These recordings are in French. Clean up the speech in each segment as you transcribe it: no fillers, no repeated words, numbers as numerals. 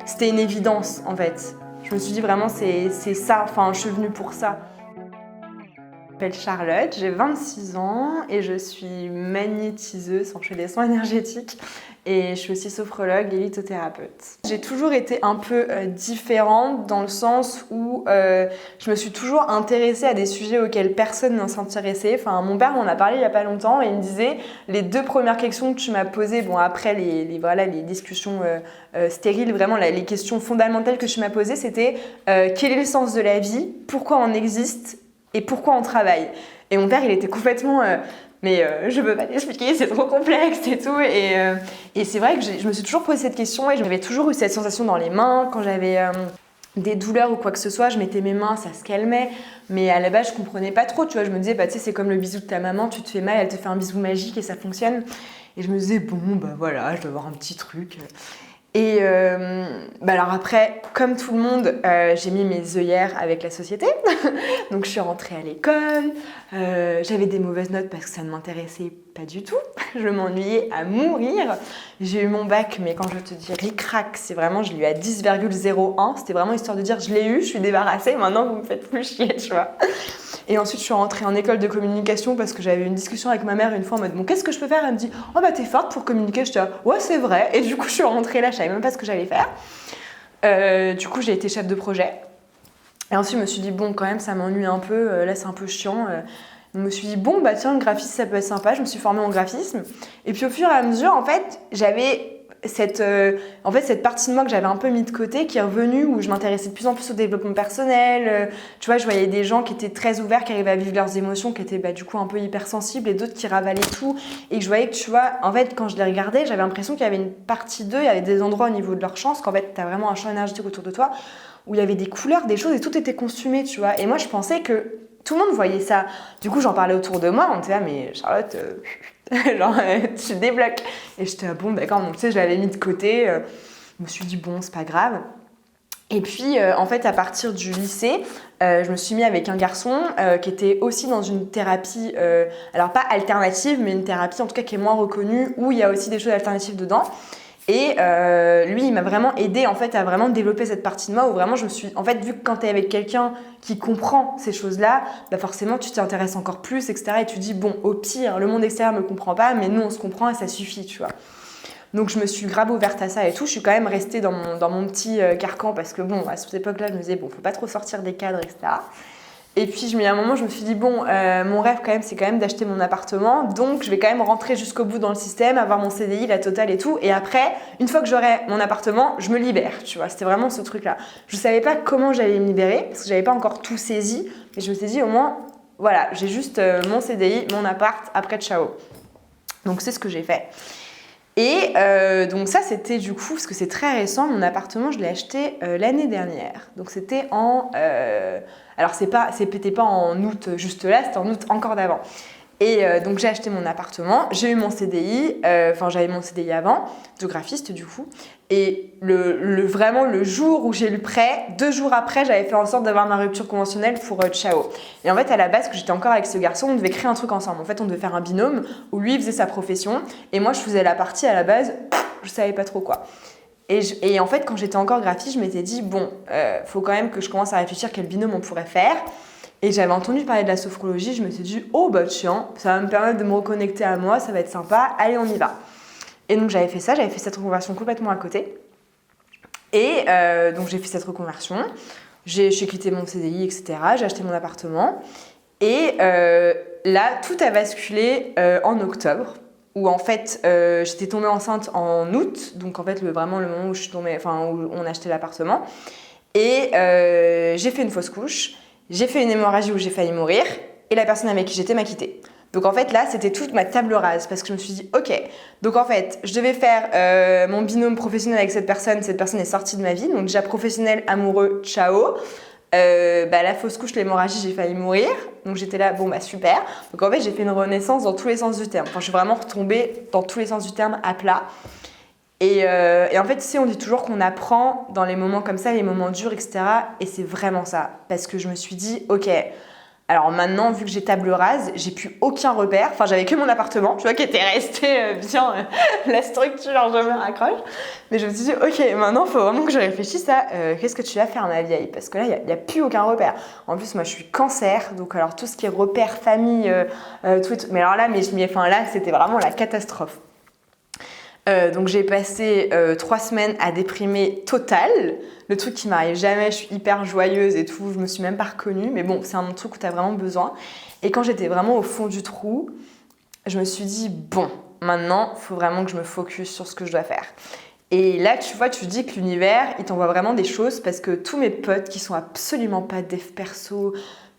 C'était une évidence en fait. Je me suis dit vraiment c'est ça, enfin je suis venue pour ça. Je m'appelle Charlotte, j'ai 26 ans et je suis magnétiseuse, enfin, je fais des soins énergétiques et je suis aussi sophrologue et lithothérapeute. J'ai toujours été un peu différente dans le sens où je me suis toujours intéressée à des sujets auxquels personne ne s'intéressait. Enfin, mon père m'en a parlé il n'y a pas longtemps et il me disait les 2 premières questions que tu m'as posées, bon après les discussions stériles, vraiment les questions fondamentales que tu m'as posées, c'était quel est le sens de la vie, pourquoi on existe et pourquoi on travaille. Et mon père, il était complètement je peux pas t'expliquer, c'est trop complexe et tout. Et c'est vrai que je me suis toujours posé cette question et j'avais toujours eu cette sensation dans les mains quand j'avais des douleurs ou quoi que ce soit, je mettais mes mains, ça se calmait. Mais à la base, je comprenais pas trop, tu vois. Je me disais, bah tu sais, c'est comme le bisou de ta maman, tu te fais mal, elle te fait un bisou magique et ça fonctionne. Et je me disais, bon, bah voilà, je dois avoir un petit truc. Et alors après, comme tout le monde, j'ai mis mes œillères avec la société. Donc je suis rentrée à l'école, j'avais des mauvaises notes parce que ça ne m'intéressait pas du tout. Je m'ennuyais à mourir. J'ai eu mon bac, mais quand je te dis ric-rac, c'est vraiment, je l'ai eu à 10,01. C'était vraiment histoire de dire, je l'ai eu, je suis débarrassée, maintenant vous me faites plus chier, tu vois. Et ensuite, je suis rentrée en école de communication parce que j'avais une discussion avec ma mère une fois en mode bon, qu'est-ce que je peux faire? Elle me dit oh bah t'es forte pour communiquer. Je dis ouais, c'est vrai. Et du coup, je suis rentrée là, je savais même pas ce que j'allais faire. Du coup, j'ai été chef de projet. Et ensuite, je me suis dit bon, quand même, ça m'ennuie un peu. Là, c'est un peu chiant. Je me suis dit bon, bah tiens, le graphisme, ça peut être sympa. Je me suis formée en graphisme. Et puis au fur et à mesure, en fait, j'avais cette partie de moi que j'avais un peu mis de côté qui est revenue où je m'intéressais de plus en plus au développement personnel. Tu vois, je voyais des gens qui étaient très ouverts, qui arrivaient à vivre leurs émotions, qui étaient du coup un peu hypersensibles et d'autres qui ravalaient tout. Et que je voyais que, tu vois, en fait, quand je les regardais, j'avais l'impression qu'il y avait une partie d'eux, il y avait des endroits au niveau de leur champ, parce qu'en fait, tu as vraiment un champ énergétique autour de toi où il y avait des couleurs, des choses et tout était consumé, tu vois. Et moi, je pensais que tout le monde voyait ça. Du coup, j'en parlais autour de moi, on était là, mais Charlotte, genre, tu débloques. Et j'étais bon, d'accord, donc tu sais, je l'avais mis de côté. Je me suis dit, bon, c'est pas grave. Et puis, en fait, à partir du lycée, je me suis mis avec un garçon qui était aussi dans une thérapie, alors pas alternative, mais une thérapie en tout cas qui est moins reconnue, où il y a aussi des choses alternatives dedans. Et lui, il m'a vraiment aidé en fait à vraiment développer cette partie de moi où vraiment je me suis... En fait, vu que quand tu es avec quelqu'un qui comprend ces choses-là, bah forcément tu t'intéresses encore plus, etc. Et tu dis, bon, au pire, le monde extérieur ne me comprend pas, mais nous, on se comprend et ça suffit, tu vois. Donc je me suis grave ouverte à ça et tout. Je suis quand même restée dans mon petit carcan parce que bon, à cette époque-là, je me disais, bon, faut pas trop sortir des cadres, etc. Et puis, à un moment, je me suis dit, bon, mon rêve, quand même, c'est quand même d'acheter mon appartement. Donc, je vais quand même rentrer jusqu'au bout dans le système, avoir mon CDI, la totale et tout. Et après, une fois que j'aurai mon appartement, je me libère, tu vois. C'était vraiment ce truc-là. Je savais pas comment j'allais me libérer, parce que j'avais pas encore tout saisi. Mais je me suis dit, au moins, voilà, j'ai juste mon CDI, mon appart, après, ciao. Donc, c'est ce que j'ai fait. Et donc ça, c'était du coup, parce que c'est très récent, mon appartement, je l'ai acheté l'année dernière. Donc c'était alors c'était pas en août juste là, c'était en août encore d'avant. Et donc j'ai acheté mon appartement, j'ai eu mon CDI, j'avais mon CDI avant, de graphiste du coup. Et vraiment le jour où j'ai eu le prêt, 2 jours après, j'avais fait en sorte d'avoir ma rupture conventionnelle pour ciao. Et en fait, à la base, que j'étais encore avec ce garçon, on devait créer un truc ensemble. En fait, on devait faire un binôme où lui il faisait sa profession et moi je faisais la partie à la base, je savais pas trop quoi. Et en fait, quand j'étais encore graphiste, je m'étais dit, bon, faut quand même que je commence à réfléchir quel binôme on pourrait faire. Et j'avais entendu parler de la sophrologie, je me suis dit, oh bah tiens, ça va me permettre de me reconnecter à moi, ça va être sympa, allez on y va. Et donc j'avais fait ça, j'avais fait cette reconversion complètement à côté. Et donc j'ai fait cette reconversion, j'ai quitté mon CDI, etc. J'ai acheté mon appartement. Et là, tout a basculé en octobre, où en fait j'étais tombée enceinte en août, donc en fait vraiment le moment où je suis tombée, où on a acheté l'appartement. Et j'ai fait une fausse couche. J'ai fait une hémorragie où j'ai failli mourir et la personne avec qui j'étais m'a quittée. Donc en fait là, c'était toute ma table rase parce que je me suis dit ok, donc en fait, je devais faire mon binôme professionnel avec cette personne est sortie de ma vie, donc déjà professionnel, amoureux, ciao. La fausse couche, l'hémorragie, j'ai failli mourir, donc j'étais là, bon bah super. Donc en fait, j'ai fait une renaissance dans tous les sens du terme. Enfin, je suis vraiment retombée dans tous les sens du terme à plat. Et en fait, tu sais, on dit toujours qu'on apprend dans les moments comme ça, les moments durs, etc. Et c'est vraiment ça. Parce que je me suis dit, ok, Alors maintenant, vu que j'ai table rase, j'ai plus aucun repère. Enfin, j'avais que mon appartement, tu vois, qui était resté bien la structure, je me raccroche. Mais je me suis dit, ok, maintenant, il faut vraiment que je réfléchisse à qu'est-ce que tu vas faire, ma vieille? Parce que là, il n'y a plus aucun repère. En plus, moi, je suis cancer, donc alors tout ce qui est repère, famille, tout. Mais alors là, là, c'était vraiment la catastrophe. Donc j'ai passé 3 semaines à déprimer total, le truc qui m'arrive jamais, je suis hyper joyeuse et tout, je me suis même pas reconnue, mais bon, c'est un truc où t'as vraiment besoin. Et quand j'étais vraiment au fond du trou, je me suis dit, bon, maintenant, il faut vraiment que je me focus sur ce que je dois faire. Et là, tu vois, tu dis que l'univers, il t'envoie vraiment des choses parce que tous mes potes qui sont absolument pas dev perso,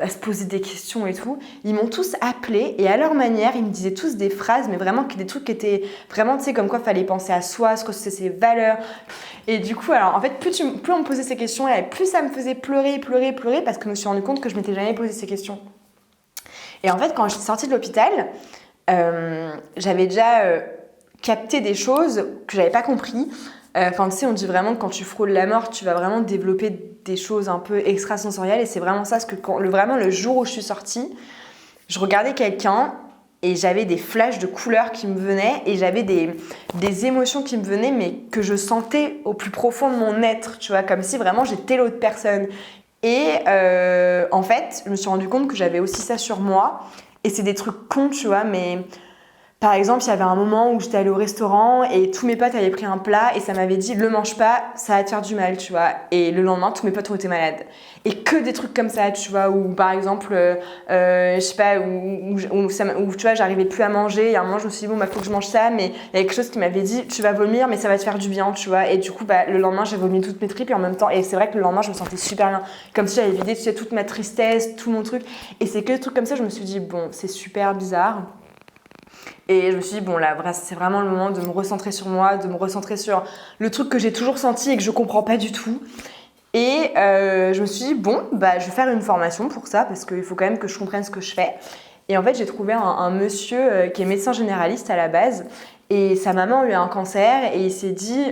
à se poser des questions et tout, ils m'ont tous appelé et à leur manière, ils me disaient tous des phrases, mais vraiment des trucs qui étaient vraiment, tu sais, comme quoi il fallait penser à soi, ce que c'est ses valeurs. Et du coup, alors en fait, plus on me posait ces questions, plus ça me faisait pleurer parce que je me suis rendu compte que je m'étais jamais posé ces questions. Et en fait, quand je suis sortie de l'hôpital, j'avais déjà capté des choses que j'avais pas compris. Enfin, tu sais, on dit vraiment que quand tu frôles la mort, tu vas vraiment développer des choses un peu extrasensorielles. Et c'est vraiment ça, parce que vraiment le jour où je suis sortie, je regardais quelqu'un et j'avais des flashs de couleurs qui me venaient et j'avais des émotions qui me venaient, mais que je sentais au plus profond de mon être, tu vois, comme si vraiment j'étais l'autre personne. Et en fait, je me suis rendu compte que j'avais aussi ça sur moi. Et c'est des trucs cons, tu vois, mais par exemple, il y avait un moment où j'étais allée au restaurant et tous mes potes avaient pris un plat et ça m'avait dit « le mange pas, ça va te faire du mal » tu vois. Et le lendemain, tous mes potes ont été malades. Et que des trucs comme ça, tu vois, où par exemple, je sais pas, où tu vois, j'arrivais plus à manger et à un moment, je me suis dit « bon, bah faut que je mange ça » mais il y a quelque chose qui m'avait dit « tu vas vomir, mais ça va te faire du bien » tu vois. Et du coup, bah, le lendemain, j'ai vomi toutes mes tripes et en même temps, et c'est vrai que le lendemain, je me sentais super bien. Comme si j'avais vidé, tu sais, toute ma tristesse, tout mon truc. Et c'est que des trucs comme ça, je me suis dit « bon, c'est super bizarre ». Et je me suis dit, bon là, c'est vraiment le moment de me recentrer sur moi, de me recentrer sur le truc que j'ai toujours senti et que je comprends pas du tout. Et je me suis dit, bon, bah, je vais faire une formation pour ça parce qu'il faut quand même que je comprenne ce que je fais. Et en fait, j'ai trouvé un monsieur qui est médecin généraliste à la base. Et sa maman a eu un cancer et il s'est dit,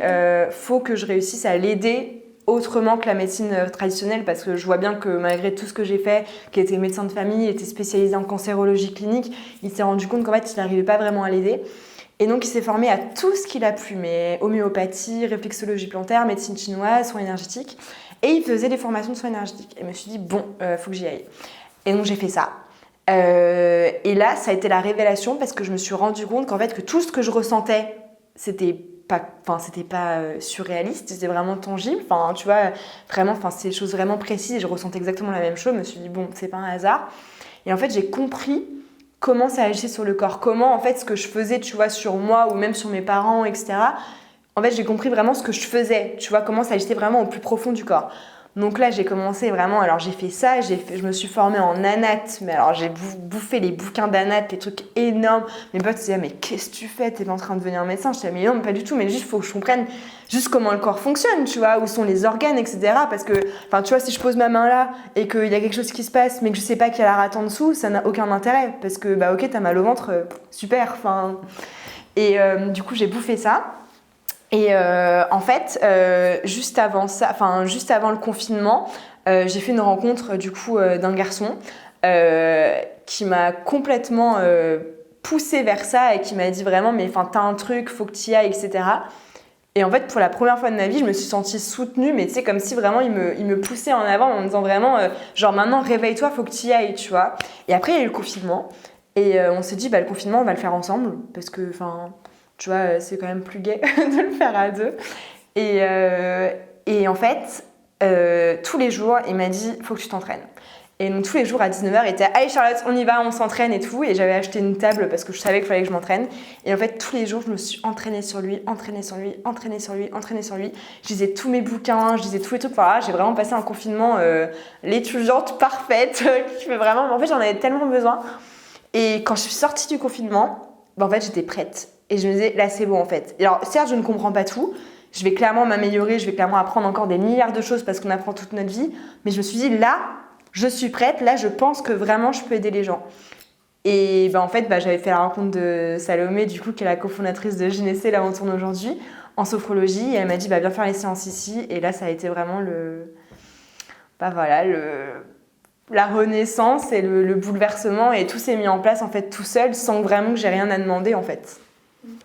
faut que je réussisse à l'aider autrement que la médecine traditionnelle parce que je vois bien que malgré tout ce que j'ai fait, qui était médecin de famille, était spécialisé en cancérologie clinique, il s'est rendu compte qu'en fait il n'arrivait pas vraiment à l'aider. Et donc il s'est formé à tout ce qu'il a pu, mais homéopathie, réflexologie plantaire, médecine chinoise, soins énergétiques. Et il faisait des formations de soins énergétiques. Et je me suis dit, bon, faut que j'y aille. Et donc j'ai fait ça. Et là, ça a été la révélation parce que je me suis rendu compte qu'en fait, que tout ce que je ressentais, c'était pas surréaliste, c'était vraiment tangible. Enfin, tu vois, vraiment, c'est des choses vraiment précises et je ressentais exactement la même chose. Je me suis dit, bon, c'est pas un hasard. Et en fait, j'ai compris comment ça agissait sur le corps, comment, en fait, ce que je faisais, tu vois, sur moi ou même sur mes parents, etc. En fait, j'ai compris vraiment ce que je faisais, tu vois, comment ça agissait vraiment au plus profond du corps. Donc là, j'ai commencé vraiment, alors j'ai fait ça, je me suis formée en anat, mais alors j'ai bouffé les bouquins d'anat, les trucs énormes. Mes potes se disaient, mais qu'est-ce que tu fais? T'es pas en train de devenir médecin? Je disais, mais non, pas du tout, mais juste, il faut que je comprenne juste comment le corps fonctionne, tu vois, où sont les organes, etc. Parce que, enfin, tu vois, si je pose ma main là et qu'il y a quelque chose qui se passe, mais que je sais pas qu'il y a la rate en dessous, ça n'a aucun intérêt. Parce que, bah ok, t'as mal au ventre, super, enfin... Et du coup, j'ai bouffé ça. Et en fait, juste avant le confinement, j'ai fait une rencontre du coup d'un garçon qui m'a complètement poussée vers ça et qui m'a dit vraiment, mais enfin, t'as un truc, faut que t'y ailles, etc. Et en fait, pour la première fois de ma vie, je me suis sentie soutenue, mais tu sais, comme si vraiment il me poussait en avant en me disant vraiment, genre maintenant réveille-toi, faut que t'y ailles, tu vois. Et après, il y a eu le confinement et on s'est dit, bah le confinement, on va le faire ensemble parce que, enfin. Tu vois, c'est quand même plus gai de le faire à deux. Et en fait, tous les jours, il m'a dit « faut que tu t'entraînes ». Et donc tous les jours à 19h, il était « allez Charlotte, on y va, on s'entraîne et tout ». Et j'avais acheté une table parce que je savais qu'il fallait que je m'entraîne. Et en fait, tous les jours, je me suis entraînée sur lui. Je lisais tous mes bouquins, je lisais tous les trucs. Voilà, j'ai vraiment passé un confinement, l'étudiante parfaite, qui fait vraiment... En fait, j'en avais tellement besoin. Et quand je suis sortie du confinement, en fait, j'étais prête. Et je me disais, là, c'est bon, en fait. Et alors, certes, je ne comprends pas tout. Je vais clairement m'améliorer. Je vais clairement apprendre encore des milliards de choses parce qu'on apprend toute notre vie. Mais je me suis dit, là, je suis prête. Là, je pense que vraiment, je peux aider les gens. Et en fait, j'avais fait la rencontre de Salomé, du coup, qui est la cofondatrice de Gynécée, là où on tourne aujourd'hui, en sophrologie. Et elle m'a dit, viens faire les séances ici. Et là, ça a été vraiment la renaissance et le bouleversement et tout s'est mis en place en fait tout seul sans vraiment que j'ai rien à demander en fait.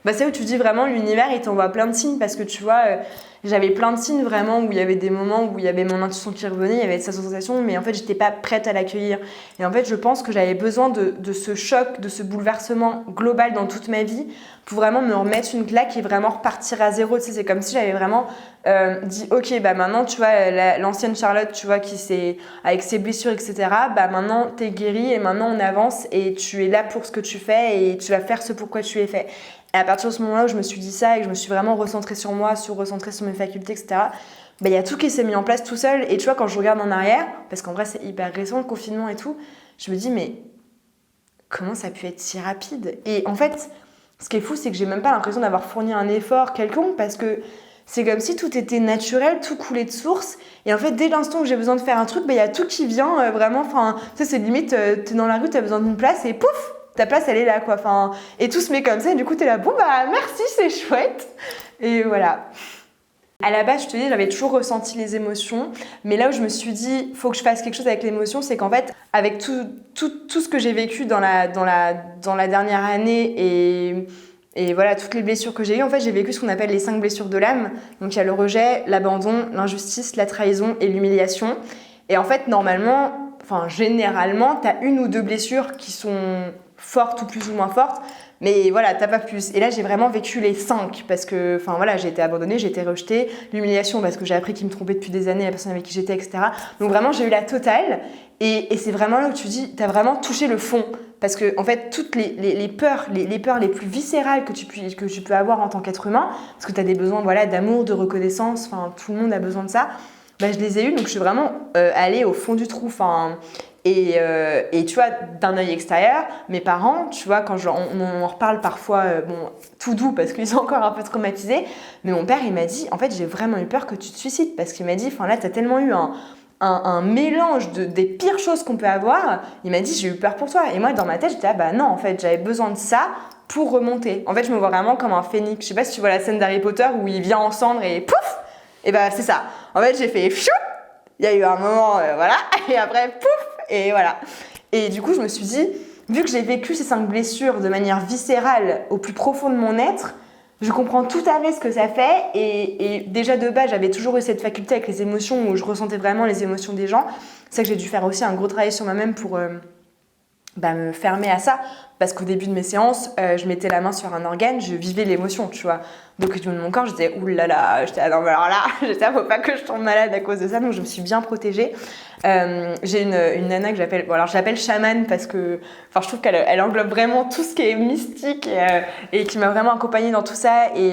Bah, c'est où tu dis vraiment l'univers il t'envoie plein de signes parce que tu vois j'avais plein de signes vraiment où il y avait des moments où il y avait mon intuition qui revenait, il y avait cette sensation mais en fait j'étais pas prête à l'accueillir et en fait je pense que j'avais besoin de ce choc, de ce bouleversement global dans toute ma vie pour vraiment me remettre une claque et vraiment repartir à zéro. Tu sais, c'est comme si j'avais vraiment dit ok bah maintenant tu vois l'ancienne Charlotte tu vois qui s'est avec ses blessures etc bah maintenant t'es guérie et maintenant on avance et tu es là pour ce que tu fais et tu vas faire ce pourquoi tu es fait. Et à partir de ce moment-là où je me suis dit ça et que je me suis vraiment recentrée sur moi, recentrée sur mes facultés, etc., bah, y a tout qui s'est mis en place tout seul. Et tu vois, quand je regarde en arrière, parce qu'en vrai c'est hyper récent le confinement et tout, je me dis mais comment ça a pu être si rapide? Et en fait, ce qui est fou, c'est que j'ai même pas l'impression d'avoir fourni un effort quelconque parce que c'est comme si tout était naturel, tout coulait de source. Et en fait, dès l'instant où j'ai besoin de faire un truc, bah, y a tout qui vient vraiment. Enfin, tu sais, c'est limite, t'es dans la rue, t'as besoin d'une place et pouf! Ta place elle est là quoi, enfin, et tout se met comme ça et du coup t'es là, bon bah merci c'est chouette et voilà. À la base je te dis j'avais toujours ressenti les émotions mais là où je me suis dit faut que je fasse quelque chose avec l'émotion c'est qu'en fait avec tout ce que j'ai vécu dans la dernière année et voilà toutes les blessures que j'ai eues en fait j'ai vécu ce qu'on appelle les 5 blessures de l'âme donc il y a le rejet, l'abandon, l'injustice, la trahison et l'humiliation et en fait normalement enfin généralement t'as 1 ou 2 blessures qui sont fortes ou plus ou moins fortes, mais voilà, t'as pas plus. Et là, j'ai vraiment vécu les 5 parce que, enfin voilà, j'ai été abandonnée, j'ai été rejetée, l'humiliation parce que j'ai appris qu'ils me trompaient depuis des années, la personne avec qui j'étais, etc. Donc vraiment, j'ai eu la totale. Et c'est vraiment là où tu dis, t'as vraiment touché le fond. Parce que, en fait, toutes les peurs, les peurs les plus viscérales que tu peux avoir en tant qu'être humain, parce que t'as des besoins, voilà, d'amour, de reconnaissance, enfin, tout le monde a besoin de ça, bah, je les ai eus, donc je suis vraiment allée au fond du trou, enfin. Et tu vois, d'un œil extérieur, mes parents, tu vois, quand on en reparle parfois, bon, tout doux parce qu'ils sont encore un peu traumatisés, mais mon père, il m'a dit, en fait, j'ai vraiment eu peur que tu te suicides parce qu'il m'a dit, enfin là, t'as tellement eu un mélange des pires choses qu'on peut avoir, il m'a dit, j'ai eu peur pour toi. Et moi, dans ma tête, j'étais, ah bah non, en fait, j'avais besoin de ça pour remonter. En fait, je me vois vraiment comme un phénix. Je sais pas si tu vois la scène d'Harry Potter où il vient en cendre et pouf! Et bah, c'est ça. En fait, j'ai fait chou! Il y a eu un moment, voilà, et après, pouf! Et voilà. Et du coup, je me suis dit, vu que j'ai vécu ces 5 blessures de manière viscérale au plus profond de mon être, je comprends tout à fait ce que ça fait. Et déjà de base, j'avais toujours eu cette faculté avec les émotions où je ressentais vraiment les émotions des gens. C'est ça que j'ai dû faire aussi un gros travail sur moi-même pour me fermer à ça. Parce qu'au début de mes séances, je mettais la main sur un organe, je vivais l'émotion, tu vois. Donc au niveau de mon corps, j'étais oulala, j'étais ah non mais alors là, j'étais faut pas que je tombe malade à cause de ça, donc je me suis bien protégée. J'ai une nana que j'appelle, bon alors je l'appelle chamane parce que, enfin je trouve qu'elle englobe vraiment tout ce qui est mystique et qui m'a vraiment accompagnée dans tout ça et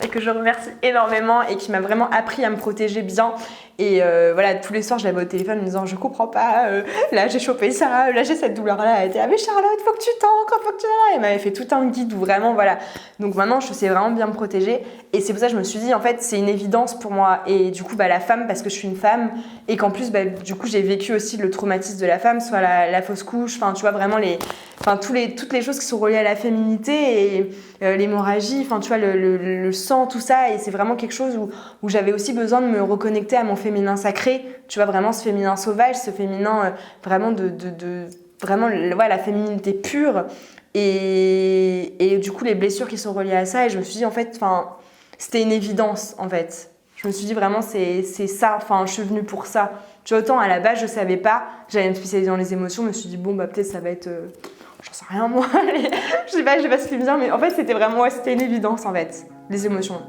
que je remercie énormément et qui m'a vraiment appris à me protéger bien. Et voilà, tous les soirs, je l'avais au téléphone en me disant je comprends pas, là j'ai chopé ça, là j'ai cette douleur-là. Elle était ah mais Charlotte, faut que tu t'ancres, faut que tu... Elle m'avait fait tout un guide où vraiment voilà. Donc maintenant, je sais vraiment bien me protéger. Et c'est pour ça que je me suis dit en fait, c'est une évidence pour moi. Et du coup, la femme, parce que je suis une femme et qu'en plus, du coup, j'ai vécu aussi le traumatisme de la femme, soit la fausse couche, enfin tu vois vraiment toutes les choses qui sont reliées à la féminité et l'hémorragie, enfin tu vois le sang, tout ça. Et c'est vraiment quelque chose où j'avais aussi besoin de me reconnecter à mon féminin sacré, tu vois, vraiment ce féminin sauvage, ce féminin vraiment vraiment ouais, la féminité pure et du coup les blessures qui sont reliées à ça et je me suis dit en fait, c'était une évidence en fait. Je me suis dit vraiment c'est ça, enfin je suis venue pour ça. Tu vois, autant à la base je savais pas, j'allais me spécialiser dans les émotions, je me suis dit bon bah peut-être ça va être, j'en sais rien moi, je sais pas ce qui me vient, mais en fait c'était vraiment, ouais, c'était une évidence en fait, les émotions.